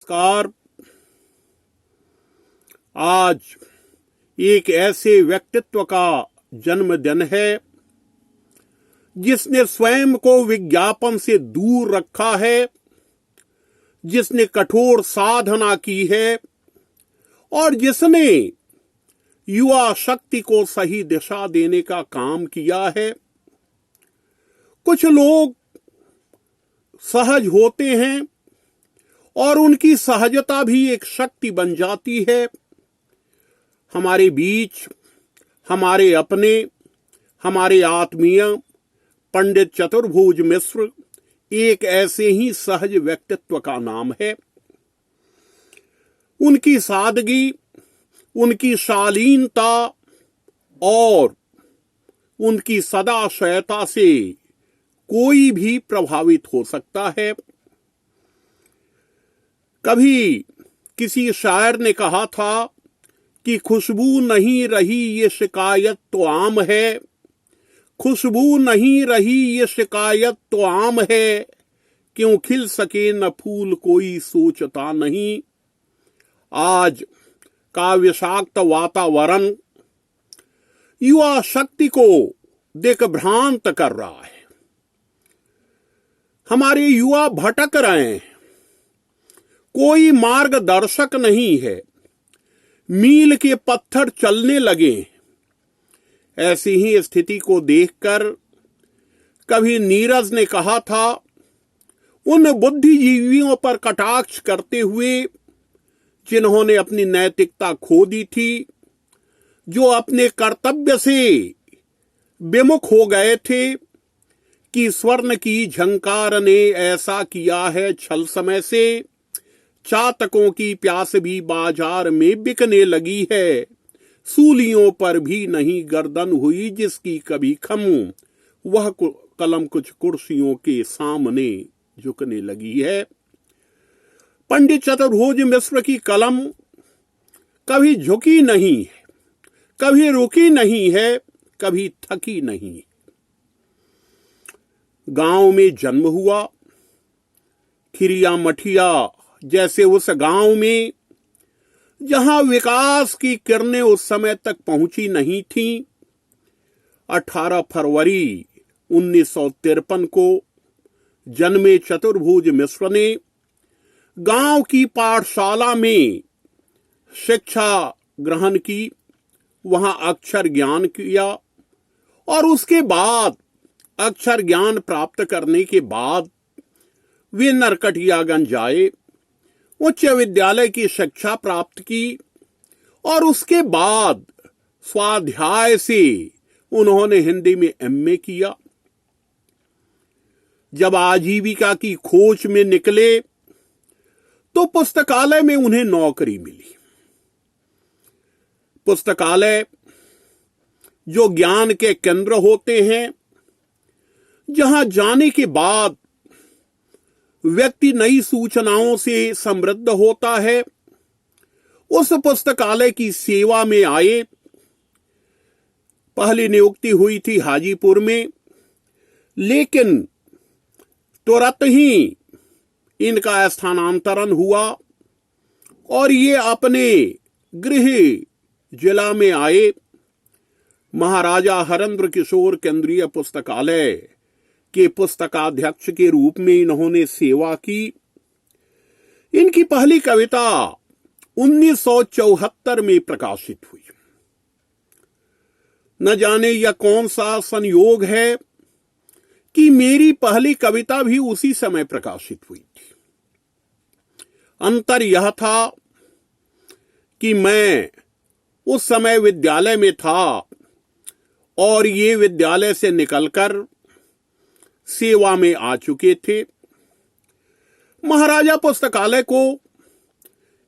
नमस्कार। आज एक ऐसे व्यक्तित्व का जन्मदिन है जिसने स्वयं को विज्ञापन से दूर रखा है, जिसने कठोर साधना की है और जिसने युवा शक्ति को सही दिशा देने का काम किया है। कुछ लोग सहज होते हैं और उनकी सहजता भी एक शक्ति बन जाती है। हमारे बीच हमारे अपने हमारे आत्मीय पंडित चतुर्भुज मिश्र एक ऐसे ही सहज व्यक्तित्व का नाम है। उनकी सादगी, उनकी शालीनता और उनकी सदाशयता से कोई भी प्रभावित हो सकता है। कभी किसी शायर ने कहा था कि खुशबू नहीं रही ये शिकायत तो आम है, खुशबू नहीं रही ये शिकायत तो आम है, क्यों खिल सके न फूल कोई सोचता नहीं। आज का विषाक्त वातावरण युवा शक्ति को दिग्भ्रांत कर रहा है। हमारे युवा भटक रहे हैं, कोई मार्गदर्शक नहीं है, मील के पत्थर चलने लगे। ऐसी ही स्थिति को देखकर कभी नीरज ने कहा था, उन बुद्धिजीवियों पर कटाक्ष करते हुए जिन्होंने अपनी नैतिकता खो दी थी, जो अपने कर्तव्य से विमुख हो गए थे, कि स्वर्ण की झंकार ने ऐसा किया है छल समय से, चातकों की प्यास भी बाजार में बिकने लगी है, सूलियों पर भी नहीं गर्दन हुई जिसकी कभी खम, वह कलम कुछ कुर्सियों के सामने झुकने लगी है। पंडित चतुर्भुज मिश्र की कलम कभी झुकी नहीं है, कभी रुकी नहीं है, कभी थकी नहीं। गांव में जन्म हुआ, खिरिया मठिया जैसे उस गांव में जहां विकास की किरणें उस समय तक पहुंची नहीं थीं। 18 फरवरी 1953 को जन्मे चतुर्भुज मिश्र ने गांव की पाठशाला में शिक्षा ग्रहण की, वहां अक्षर ज्ञान किया और उसके बाद अक्षर ज्ञान प्राप्त करने के बाद वे नरकटियागंज आए, उच्च विद्यालय की शिक्षा प्राप्त की और उसके बाद स्वाध्याय से उन्होंने हिंदी में एमए किया। जब आजीविका की खोज में निकले तो पुस्तकालय में उन्हें नौकरी मिली। पुस्तकालय जो ज्ञान के केंद्र होते हैं, जहां जाने के बाद व्यक्ति नई सूचनाओं से समृद्ध होता है, उस पुस्तकालय की सेवा में आए। पहली नियुक्ति हुई थी हाजीपुर में, लेकिन तुरंत ही इनका स्थानांतरण हुआ और ये अपने गृह जिला में आए। महाराजा हरेंद्र किशोर केंद्रीय पुस्तकालय के पुस्तकाध्यक्ष के रूप में इन्होंने सेवा की। इनकी पहली कविता 1974 में प्रकाशित हुई। न जाने यह कौन सा संयोग है कि मेरी पहली कविता भी उसी समय प्रकाशित हुई थी। अंतर यह था कि मैं उस समय विद्यालय में था और ये विद्यालय से निकलकर सेवा में आ चुके थे। महाराजा पुस्तकालय को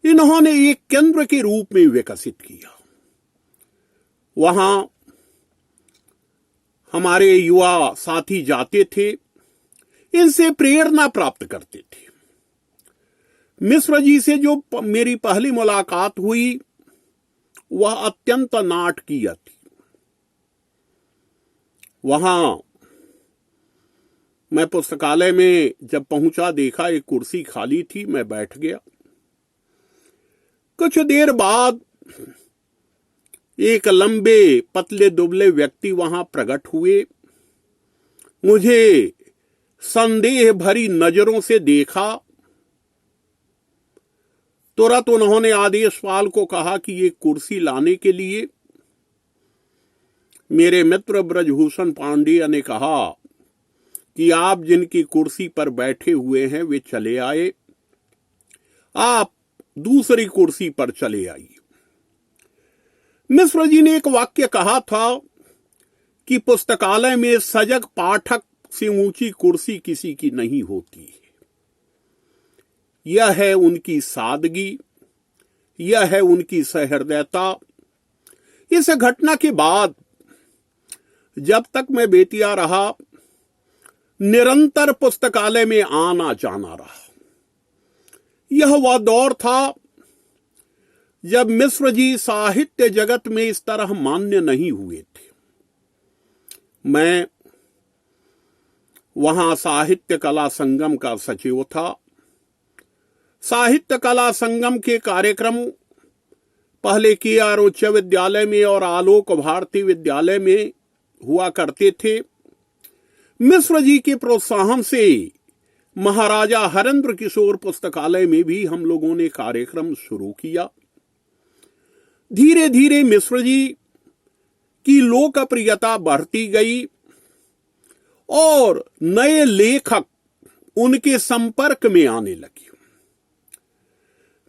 इन्होंने एक केंद्र के रूप में विकसित किया। वहां हमारे युवा साथी जाते थे, इनसे प्रेरणा प्राप्त करते थे। मिश्र जी से जो मेरी पहली मुलाकात हुई वह अत्यंत नाटकीय थी। वहां मैं पुस्तकालय में जब पहुंचा, देखा एक कुर्सी खाली थी, मैं बैठ गया। कुछ देर बाद एक लंबे पतले दुबले व्यक्ति वहां प्रकट हुए। मुझे संदेह भरी नजरों से देखा। तुरंत उन्होंने आदेशपाल को कहा कि ये कुर्सी लाने के लिए। मेरे मित्र ब्रजभूषण पांडेय ने कहा कि आप जिनकी कुर्सी पर बैठे हुए हैं वे चले आए, आप दूसरी कुर्सी पर चले आइए। मिश्र जी ने एक वाक्य कहा था कि पुस्तकालय में सजग पाठक से ऊंची कुर्सी किसी की नहीं होती है। यह है उनकी सादगी, यह है उनकी सहृदयता। इस घटना के बाद जब तक मैं बेतिया रहा, निरंतर पुस्तकालय में आना जाना रहा। यह वह दौर था जब मिश्र जी साहित्य जगत में इस तरह मान्य नहीं हुए थे। मैं वहां साहित्य कला संगम का सचिव था। साहित्य कला संगम के कार्यक्रम पहले KR उच्च विद्यालय में और आलोक भारती विद्यालय में हुआ करते थे। मिश्र जी के प्रोत्साहन से महाराजा हरेंद्र किशोर पुस्तकालय में भी हम लोगों ने कार्यक्रम शुरू किया। धीरे धीरे मिश्र जी की लोकप्रियता बढ़ती गई और नए लेखक उनके संपर्क में आने लगे।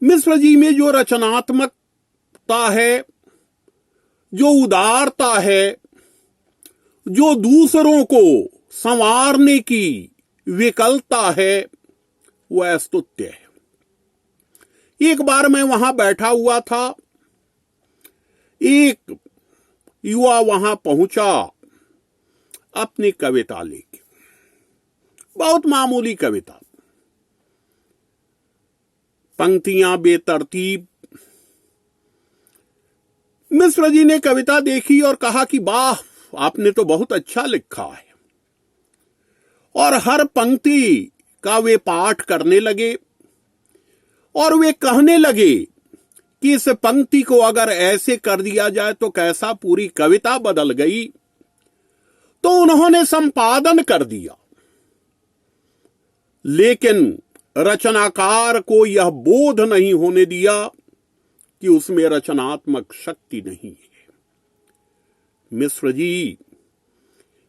मिश्र जी में जो रचनात्मकता है, जो उदारता है, जो दूसरों को संवारने की विकलता है, वह स्तुत्य है। एक बार मैं वहां बैठा हुआ था, एक युवा वहां पहुंचा अपनी कविता लेके, बहुत मामूली कविता, पंक्तियां बेतरतीब। मिश्र जी ने कविता देखी और कहा कि वाह, आपने तो बहुत अच्छा लिखा है। और हर पंक्ति का वे पाठ करने लगे और वे कहने लगे कि इस पंक्ति को अगर ऐसे कर दिया जाए तो कैसा पूरी कविता बदल गई। तो उन्होंने संपादन कर दिया, लेकिन रचनाकार को यह बोध नहीं होने दिया कि उसमें रचनात्मक शक्ति नहीं है। मिश्र जी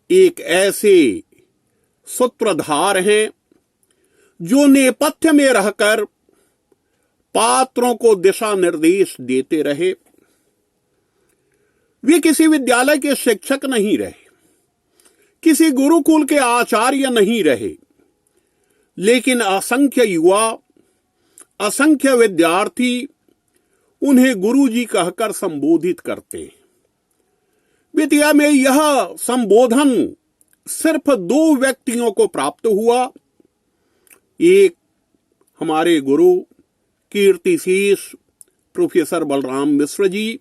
एक ऐसे सूत्रधार हैं जो नेपथ्य में रहकर पात्रों को दिशा निर्देश देते रहे। वे किसी विद्यालय के शिक्षक नहीं रहे, किसी गुरुकुल के आचार्य नहीं रहे, लेकिन असंख्य युवा, असंख्य विद्यार्थी उन्हें गुरुजी कहकर संबोधित करते हैं। बेतिया में यह संबोधन सिर्फ 2 व्यक्तियों को प्राप्त हुआ। एक हमारे गुरु कीर्तिशीष प्रोफेसर बलराम मिश्र जी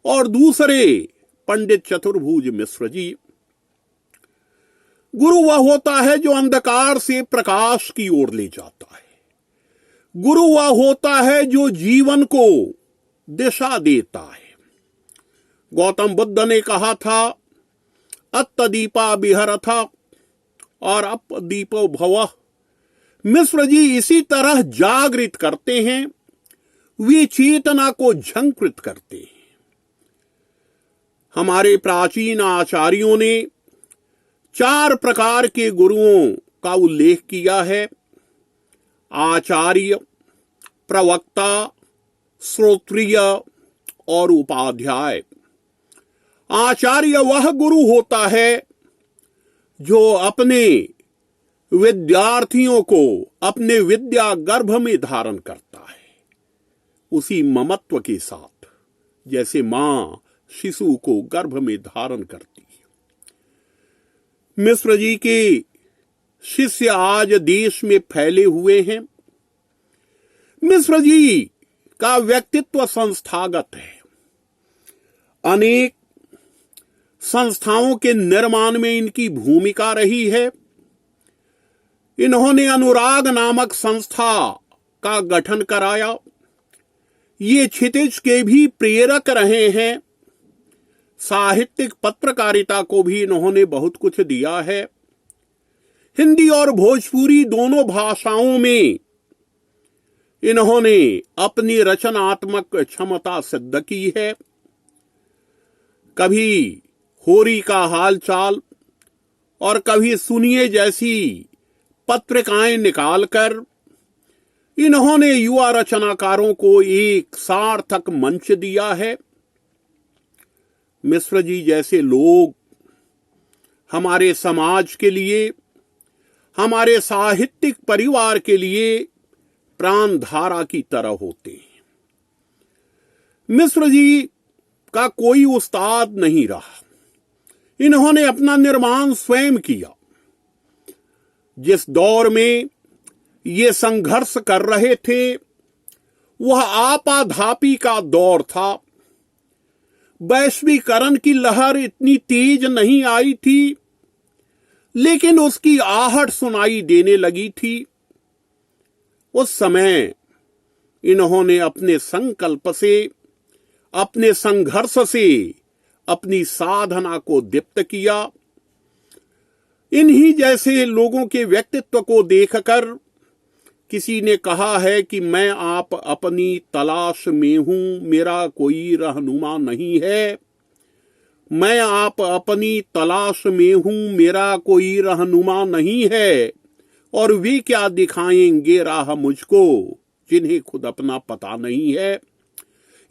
और दूसरे पंडित चतुर्भुज मिश्र जी। गुरु वह होता है जो अंधकार से प्रकाश की ओर ले जाता है। गुरु वह होता है जो जीवन को दिशा देता है। गौतम बुद्ध ने कहा था, अत्तदीपा विहरथ और अपदीपो भवः। मिश्र जी इसी तरह जागृत करते हैं, वे चेतना को झंकृत करते हैं। हमारे प्राचीन आचार्यों ने 4 प्रकार के गुरुओं का उल्लेख किया है: आचार्य, प्रवक्ता, श्रोत्रिय और उपाध्याय। आचार्य वह गुरु होता है जो अपने विद्यार्थियों को अपने विद्या गर्भ में धारण करता है, उसी ममत्व के साथ जैसे मां शिशु को गर्भ में धारण करती है। मिश्र जी के शिष्य आज देश में फैले हुए हैं। मिश्र जी का व्यक्तित्व संस्थागत है। अनेक संस्थाओं के निर्माण में इनकी भूमिका रही है। इन्होंने अनुराग नामक संस्था का गठन कराया। ये क्षितिज के भी प्रेरक रहे हैं। साहित्यिक पत्रकारिता को भी इन्होंने बहुत कुछ दिया है। हिंदी और भोजपुरी दोनों भाषाओं में इन्होंने अपनी रचनात्मक क्षमता सिद्ध की है। कभी होरी का हालचाल और कभी सुनिए जैसी पत्रिकाएं निकालकर इन्होंने युवा रचनाकारों को एक सार्थक मंच दिया है। मिश्र जी जैसे लोग हमारे समाज के लिए, हमारे साहित्यिक परिवार के लिए प्राणधारा की तरह होते हैं। मिश्र जी का कोई उस्ताद नहीं रहा। इन्होंने अपना निर्माण स्वयं किया। जिस दौर में ये संघर्ष कर रहे थे वह आपाधापी का दौर था। वैश्वीकरण की लहर इतनी तेज नहीं आई थी, लेकिन उसकी आहट सुनाई देने लगी थी। उस समय इन्होंने अपने संकल्प से, अपने संघर्ष से अपनी साधना को दीप्त किया। इन्हीं जैसे लोगों के व्यक्तित्व को देखकर किसी ने कहा है कि मैं आप अपनी तलाश में हूं, मेरा कोई रहनुमा नहीं है। मैं आप अपनी तलाश में हूं, मेरा कोई रहनुमा नहीं है। और वे क्या दिखाएंगे राह मुझको, जिन्हें खुद अपना पता नहीं है।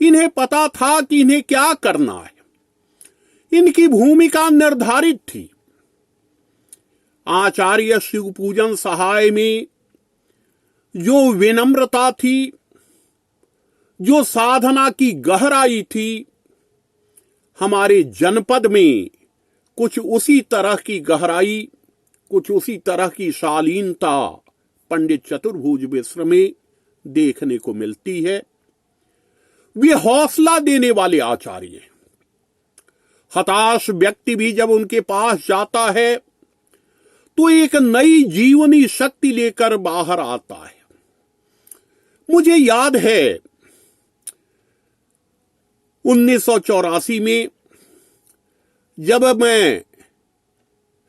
इन्हें पता था कि इन्हें क्या करना है। इनकी भूमिका निर्धारित थी। आचार्य शिवपूजन सहाय में जो विनम्रता थी, जो साधना की गहराई थी, हमारे जनपद में कुछ उसी तरह की गहराई, कुछ उसी तरह की शालीनता पंडित चतुर्भुज मिश्र में देखने को मिलती है। वे हौसला देने वाले आचार्य हैं। हताश व्यक्ति भी जब उनके पास जाता है तो एक नई जीवनी शक्ति लेकर बाहर आता है। मुझे याद है 1984 में जब मैं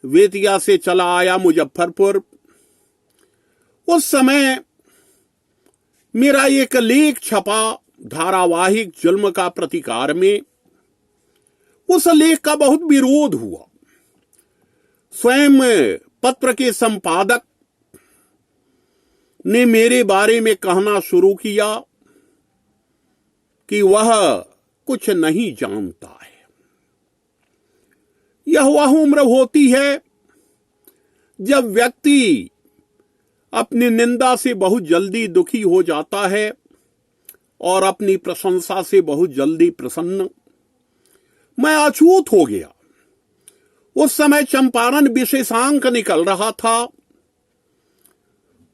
वेतिया से चला आया मुजफ्फरपुर, उस समय मेरा एक लेख छपा धारावाहिक जुल्म का प्रतिकार में। उस लेख का बहुत विरोध हुआ। स्वयं पत्र के संपादक ने मेरे बारे में कहना शुरू किया कि वह कुछ नहीं जानता है। यह वह उम्र होती है जब व्यक्ति अपनी निंदा से बहुत जल्दी दुखी हो जाता है और अपनी प्रशंसा से बहुत जल्दी प्रसन्न। मैं अछूत हो गया। उस समय चंपारण विशेषांक निकल रहा था।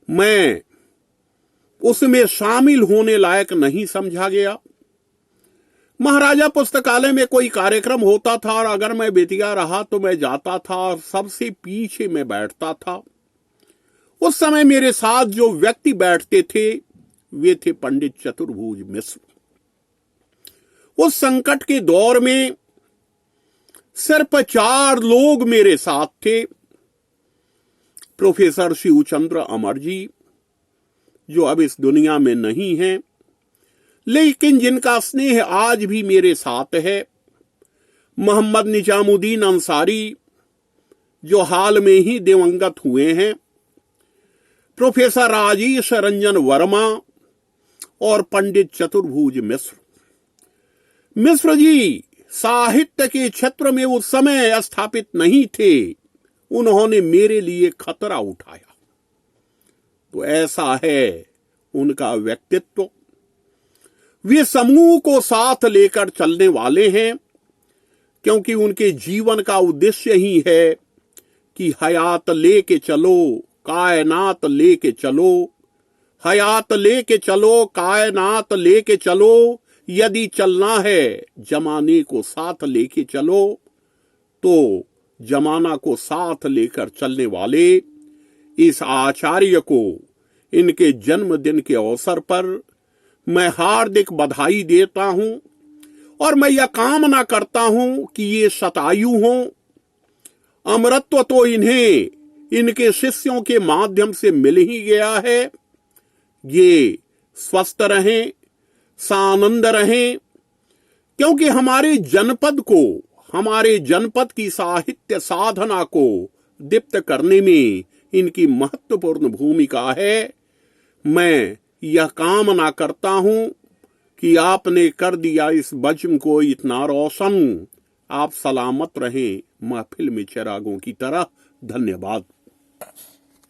मैं उसमें शामिल होने लायक नहीं समझा गया। महाराजा पुस्तकालय में कोई कार्यक्रम होता था और अगर मैं बेतिया रहा तो मैं जाता था और सबसे पीछे में बैठता था। उस समय मेरे साथ जो व्यक्ति बैठते थे वे थे पंडित चतुर्भुज मिश्र। उस संकट के दौर में सिर्फ 4 लोग मेरे साथ थे। प्रोफेसर शिवचंद्र अमर जी, जो अब इस दुनिया में नहीं हैं, लेकिन जिनका स्नेह आज भी मेरे साथ है। मोहम्मद निजामुद्दीन अंसारी, जो हाल में ही दिवंगत हुए हैं। प्रोफेसर राजेश रंजन वर्मा और पंडित चतुर्भुज मिश्र। मिश्र जी साहित्य के क्षेत्र में उस समय स्थापित नहीं थे। उन्होंने मेरे लिए खतरा उठाया। तो ऐसा है उनका व्यक्तित्व। वे समूह को साथ लेकर चलने वाले हैं, क्योंकि उनके जीवन का उद्देश्य ही है कि हयात लेके चलो, कायनात लेके चलो, हयात लेके चलो, कायनात लेके चलो। यदि चलना है जमाने को साथ लेके चलो। तो जमाना को साथ लेकर चलने वाले इस आचार्य को इनके जन्मदिन के अवसर पर मैं हार्दिक बधाई देता हूं और मैं यह कामना करता हूं कि ये शतायु हों। अमरत्व तो इन्हें इनके शिष्यों के माध्यम से मिल ही गया है। ये स्वस्थ रहें, सानंद रहें, क्योंकि हमारे जनपद की साहित्य साधना को दीप्त करने में इनकी महत्वपूर्ण भूमिका है। मैं यह कामना करता हूं कि आपने कर दिया इस बज्म को इतना रोशन। आप सलामत रहें महफिल में चिरागों की तरह। धन्यवाद।